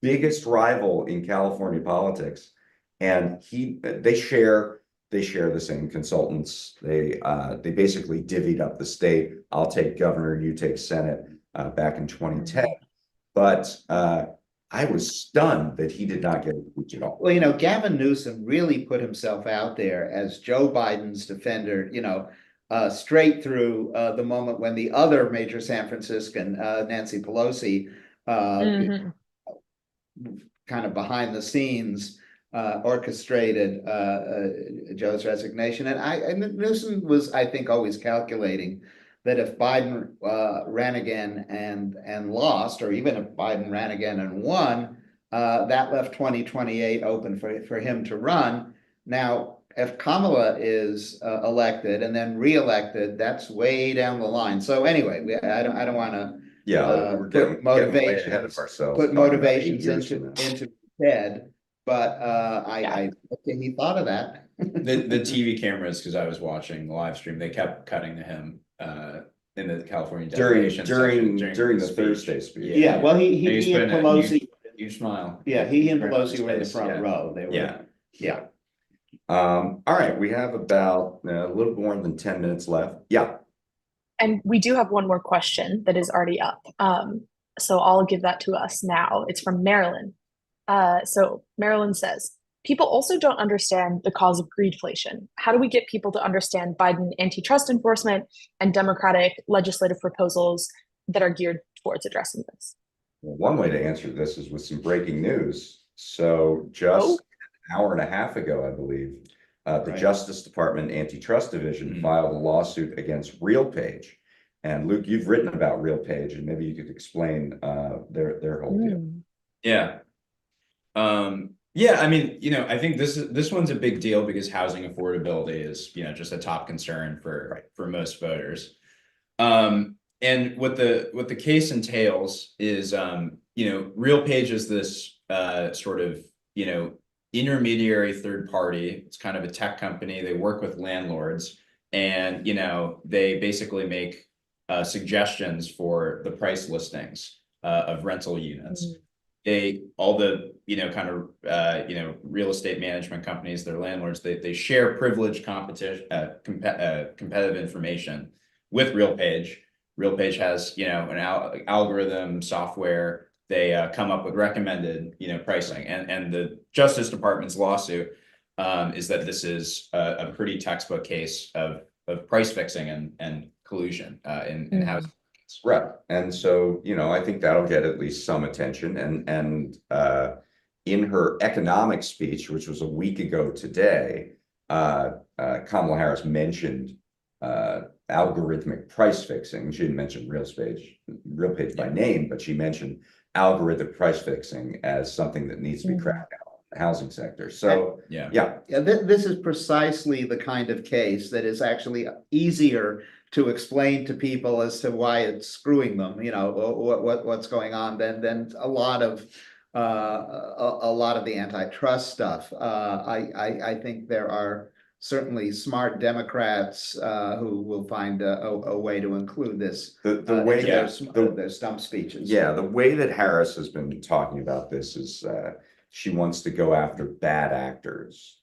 biggest rival in California politics, and they share the same consultants. They basically divvied up the state. I'll take governor, you take Senate back in 2010, but I was stunned that he did not get a speech at all. Well, Gavin Newsom really put himself out there as Joe Biden's defender, straight through the moment when the other major San Franciscan, Nancy Pelosi, kind of behind the scenes, orchestrated Joe's resignation. And Newsom was, I think, always calculating that if Biden ran again and lost, or even if Biden ran again and won, that left 2028 open for him to run. Now, if Kamala is elected and then reelected, that's way down the line. So anyway, I don't want to we're getting way ahead of ourselves. Put motivations into Ted, but I think he thought of that. The TV cameras, because I was watching the live stream, they kept cutting to him in the California delegation during the Thursday speech. Yeah, well, he and Pelosi, huge smile. Yeah, he and Pelosi were in the front row. They were, yeah. All right, we have about a little more than 10 minutes left. Yeah. And we do have one more question that is already up. So I'll give that to us now. It's from Marilyn. So Marilyn says, people also don't understand the cause of greedflation. How do we get people to understand Biden antitrust enforcement and Democratic legislative proposals that are geared towards addressing this? Well, one way to answer this is with some breaking news. So just an hour and a half ago, I believe, the Justice Department Antitrust Division filed a lawsuit against RealPage. And Luke, you've written about RealPage, and maybe you could explain their whole deal. Yeah. Yeah, I mean, I think this one's a big deal because housing affordability is, just a top concern for most voters. And what the case entails is, RealPage is this sort of, intermediary third party. It's kind of a tech company. They work with landlords, and they basically make suggestions for the price listings of rental units. All the real estate management companies, their landlords, they share privileged competitive information with RealPage. RealPage has an algorithm software. They come up with recommended pricing, and the Justice Department's lawsuit is that this is a pretty textbook case of price fixing and collusion in housing. Right. And so, I think that'll get at least some attention. And in her economic speech, which was a week ago today, Kamala Harris mentioned algorithmic price fixing. She didn't mention RealPage by name, but she mentioned algorithmic price fixing as something that needs to be cracked out in the housing sector. So, this is precisely the kind of case that is actually easier to explain to people as to why it's screwing them, what's going on, than a lot of a lot of the antitrust stuff. I think there are certainly smart Democrats who will find a way to include this The way into their stump speeches. Yeah, the way that Harris has been talking about this is she wants to go after bad actors.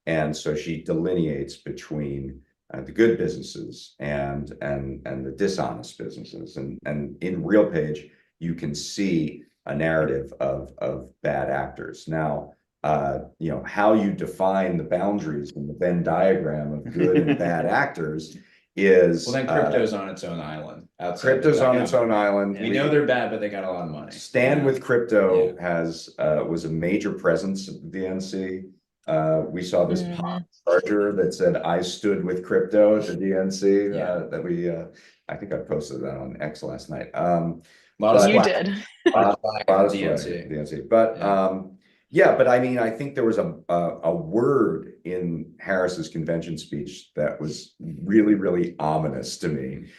And so she delineates between the good businesses and the dishonest businesses. And in RealPage, you can see a narrative of bad actors. Now, you know, how you define the boundaries in the Venn diagram of good and bad actors is Well, then crypto's on its own island. Crypto's on its own island. We know they're bad, but they got a lot of money. Stand with Crypto was a major presence at the DNC. We saw this pop charger that said "I stood with Crypto" at the DNC. That we I think I posted that on X last night. A lot of You did. a lot of DNC. But yeah, but I mean, I think there was a word in Harris's convention speech that was really, really ominous to me,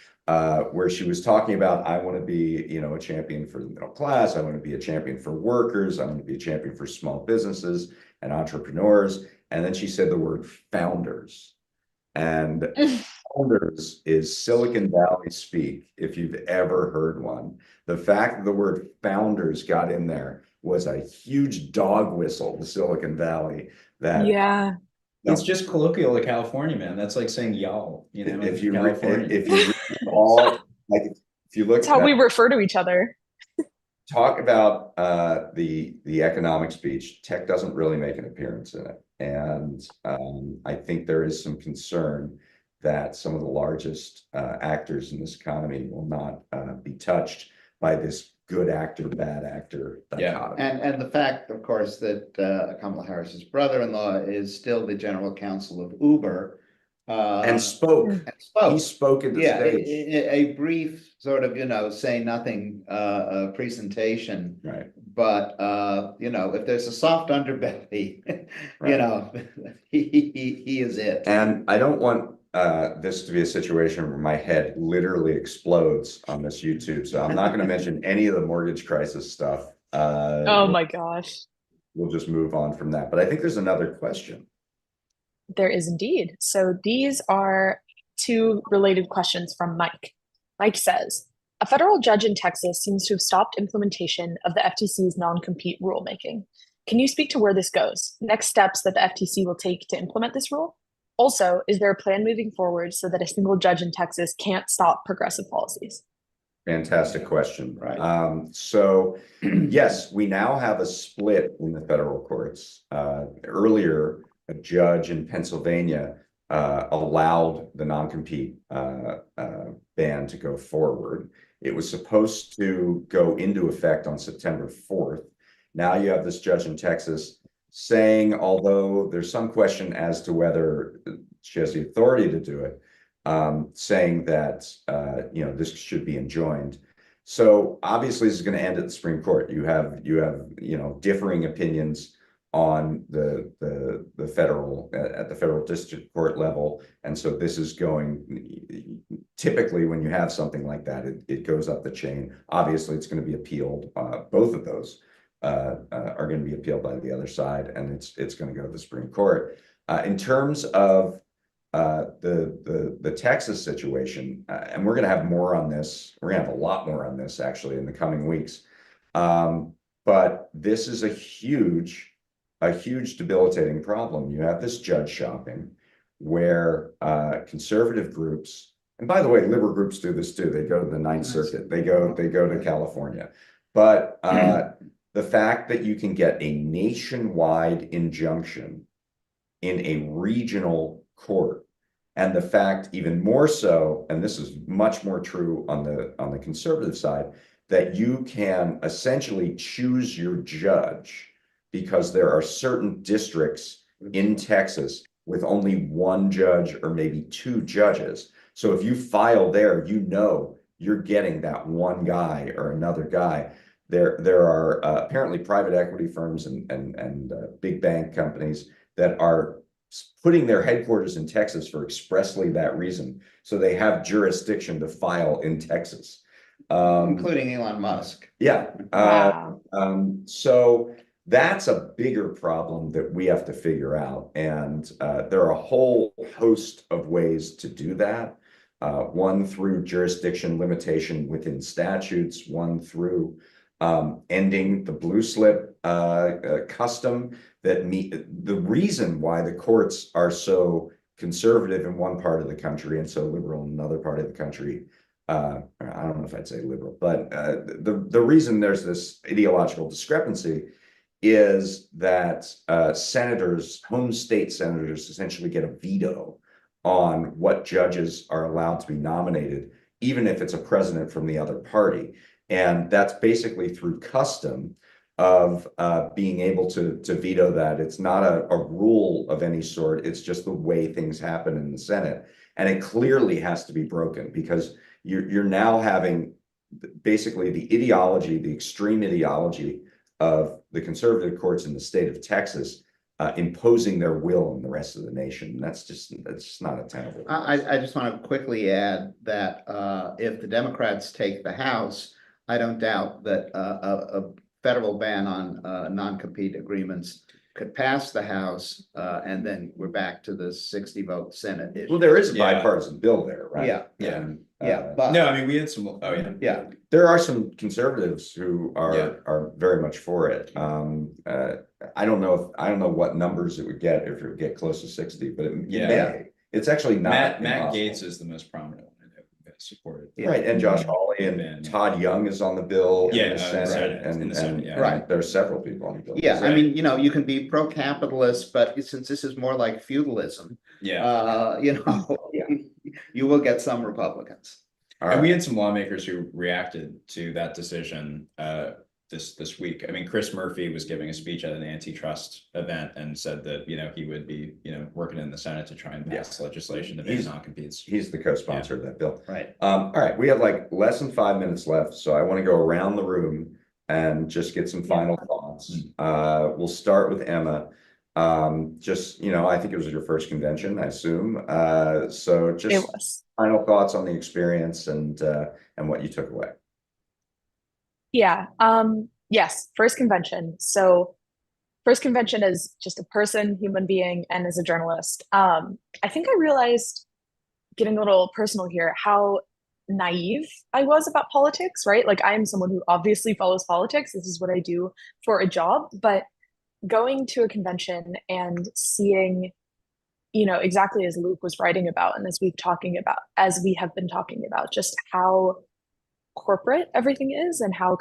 where she was talking about, I want to be, you know, a champion for the middle class. I want to be a champion for workers. I want to be a champion for small businesses and entrepreneurs. And then she said the word founders. And founders is Silicon Valley speak, if you've ever heard one. The fact that the word founders got in there was a huge dog whistle to Silicon Valley. That it's just colloquial to California, man. That's like saying y'all, you know, if you read all, like, if you look, that's how we refer to each other. Talk about the economic speech. Tech doesn't really make an appearance in it, and I think there is some concern that some of the largest actors in this economy will not be touched by this good actor, bad actor dichotomy. And the fact, of course, that Kamala Harris's brother-in-law is still the general counsel of Uber. And spoke. He spoke at the stage. A brief sort of, you know, say nothing presentation. Right. But you know, if there's a soft underbelly, you know, he is it. And I don't want this to be a situation where my head literally explodes on this YouTube. So I'm not going to mention any of the mortgage crisis stuff. Oh my gosh. We'll just move on from that. But I think there's another question. There is indeed. So these are two related questions from Mike. Mike says, a federal judge in Texas seems to have stopped implementation of the FTC's non-compete rulemaking. Can you speak to where this goes? Next steps that the FTC will take to implement this rule? Also, is there a plan moving forward so that a single judge in Texas can't stop progressive policies? Fantastic question. Right. So yes, we now have a split in the federal courts. Earlier, a judge in Pennsylvania allowed the non-compete ban to go forward. It was supposed to go into effect on September 4th. Now you have this judge in Texas saying, although there's some question as to whether she has the authority to do it, saying that you know, this should be enjoined. So obviously this is going to end at the Supreme Court. You have you know, differing opinions on the federal at the federal district court level, and so this is going, typically when you have something like that, it goes up the chain. Obviously it's going to be appealed. Both of those are going to be appealed by the other side, and it's going to go to the Supreme Court. In terms of the Texas situation, and we're going to have more on this. We're going to have a lot more on this actually in the coming weeks. But this is a huge debilitating problem. You have this judge shopping where conservative groups, and by the way, liberal groups do this too. They go to the Ninth Circuit. They go to California. But the fact that you can get a nationwide injunction in a regional court, and the fact even more so, and this is much more true on the conservative side, that you can essentially choose your judge, because there are certain districts in Texas with only one judge or maybe two judges. So if you file there, you know you're getting that one guy or another guy. There are apparently private equity firms and big bank companies that are putting their headquarters in Texas for expressly that reason. So they have jurisdiction to file in Texas. Including Elon Musk. Yeah. Wow. So that's a bigger problem that we have to figure out. And there are a whole host of ways to do that. One through jurisdiction limitation within statutes, one through ending the blue slip custom that the reason why the courts are so conservative in one part of the country and so liberal in another part of the country. I don't know if I'd say liberal, but the reason there's this ideological discrepancy is that senators, home state senators, essentially get a veto on what judges are allowed to be nominated, even if it's a president from the other party. And that's basically through custom of being able to veto that. It's not a rule of any sort. It's just the way things happen in the Senate. And it clearly has to be broken because you're now having basically the ideology, the extreme ideology of the conservative courts in the state of Texas imposing their will on the rest of the nation. That's just not a tenable. I just want to quickly add that if the Democrats take the House, I don't doubt that a federal ban on non-compete agreements could pass the House, and then we're back to the 60 vote Senate issue. Well, there is a Yeah. bipartisan bill there, right? Yeah. Yeah. And, Yeah, but No, I mean, we had some, oh yeah. yeah, there are some conservatives who Yeah. are very much for it. I don't know what numbers it would get if it would get close to 60, but it Yeah. may. It's actually not Matt impossible. Gates is the most prominent one that supported. Yeah. Right, and Josh Hawley and And- Todd Young is on the bill Yeah, in the Senate, in the Senate, yeah. Right. there are several people on the bill. yeah. I Right. mean, you can be pro-capitalist, but since this is more like feudalism, Yeah. you will get some Republicans. All And we right. had some lawmakers who reacted to that decision this week. I mean, Chris Murphy was giving a speech at an antitrust event and said that, he would be, working in the Senate to try and pass legislation to ban He's- non-competes. He's the co-sponsor of that bill. Right. All right, we have like less than 5 minutes left, so I want to go around the room and just get some final thoughts. We'll start with Emma. Just, I think it was your first convention, I assume. So It just was. final thoughts on the experience and what you took away. Yeah. Yes, first convention. So first convention as just a person, human being, and as a journalist. I think I realized, getting a little personal here, how naive I was about politics, right? Like, I am someone who obviously follows politics. This is what I do for a job. But going to a convention and seeing, exactly as Luke was writing about, and as we have been talking about, just how corporate everything is and how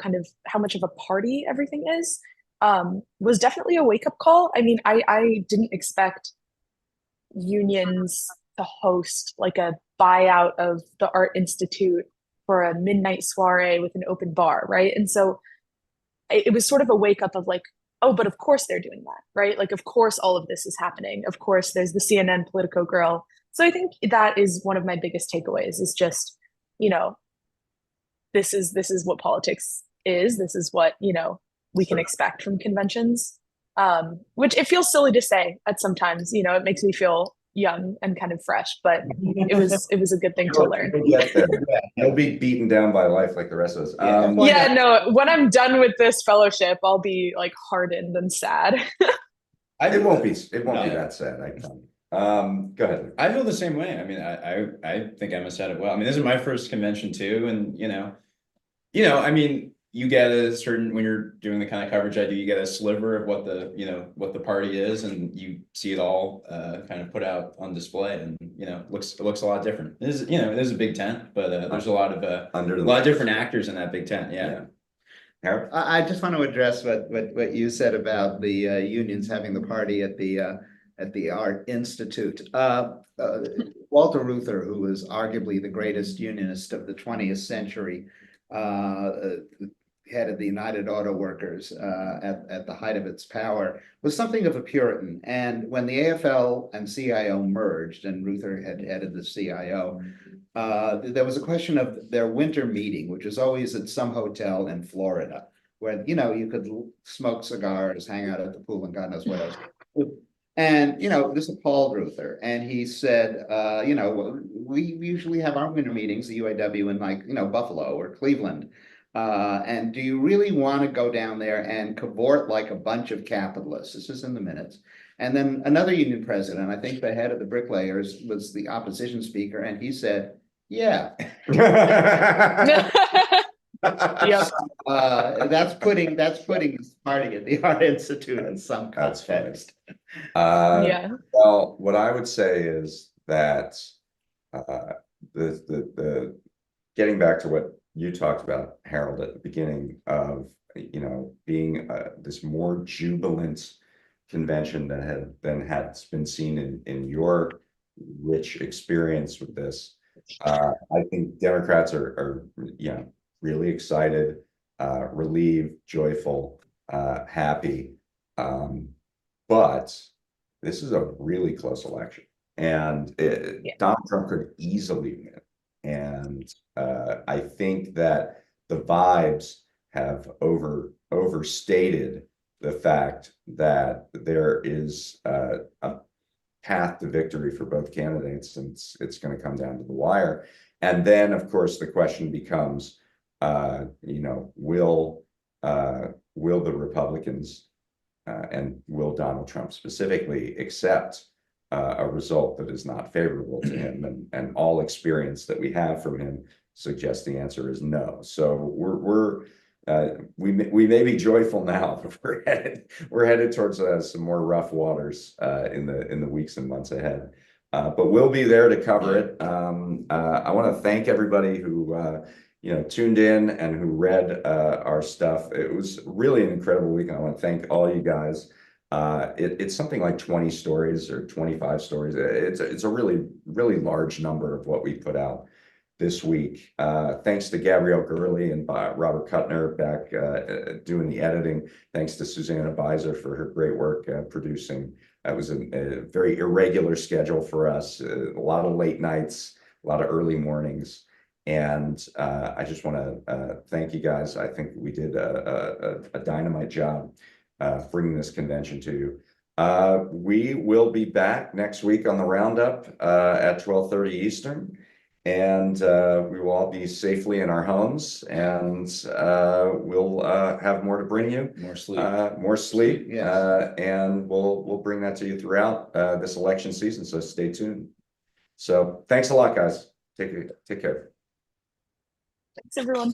much of a party everything is, was definitely a wake-up call. I mean, I didn't expect unions to host like a buyout of the Art Institute for a midnight soiree with an open bar, right? And so it was sort of a wake up of like, oh, but of course they're doing that, right? Like, of course all of this is happening. Of course there's the CNN Politico girl. So I think that is one of my biggest takeaways, is just, this is what politics is. This is what, we can expect from conventions. Which it feels silly to say at sometimes, it makes me feel young and kind of fresh, but it was a good thing to learn. You'll get there. You'll be beaten down by life like the rest of us. Yeah. Yeah, no, when I'm done with this fellowship, I'll be like hardened and sad. It won't be No. that sad, I can. Go ahead, Luke. I feel the same way. I mean, I think Emma said it well. I mean, this is my first convention too, and I mean, you get a certain, when you're doing the kind of coverage I do, you get a sliver of what the party is, and you see it all kind of put out on display, and it looks a lot different. It is a big tent, but there's a lot of different actors in that big tent. Yeah. Harold? I just want to address what you said about the unions having the party at the Art Institute. Walter Reuther, who was arguably the greatest unionist of the 20th century, head of the United Auto Workers at the height of its power, was something of a Puritan. And when the AFL and CIO merged, and Reuther had headed the CIO, there was a question of their winter meeting, which was always at some hotel in Florida, where you could smoke cigars, hang out at the pool, and God knows what else. And, this appalled Ruther. And he said, we usually have our winter meetings, the UAW, in like, Buffalo or Cleveland. And do you really want to go down there and cavort like a bunch of capitalists? This is in the minutes. And then another union president, I think the head of the bricklayers, was the opposition speaker, and he said, yeah. Yep. That's putting this party at the Art Institute in some That's funny. context. Yeah. Well, what I would say is that the getting back to what you talked about, Harold, at the beginning of being this more jubilant convention than has been seen in your rich experience with this. I think Democrats are really excited, relieved, joyful, happy. But this is a really close election, and Donald Trump could easily win. And I think that the vibes have overstated the fact that there is a path to victory for both candidates, and it's going to come down to the wire. And then, of course, the question becomes, will the Republicans and will Donald Trump specifically accept a result that is not favorable to him? And all experience that we have from him suggests the answer is no. So we may be joyful now, but we're headed towards some more rough waters in the weeks and months ahead. But we'll be there to cover it. I want to thank everybody who tuned in and who read our stuff. It was really an incredible week. I want to thank all you guys. It's something like 20 stories or 25 stories. It's a really, really large number of what we put out this week. Thanks to Gabrielle Gurley and Robert Kuttner back doing the editing. Thanks to Susanna Beiser for her great work producing. That was a very irregular schedule for us. A lot of late nights, a lot of early mornings. And I just want to thank you guys. I think we did a dynamite job bringing this convention to you. We will be back next week on the Roundup at 12:30 Eastern. And we will all be safely in our homes, and we'll have more to bring you. More sleep. Yes. And we'll bring that to you throughout this election season. So stay tuned. So thanks a lot, guys. Take care. Thanks, everyone.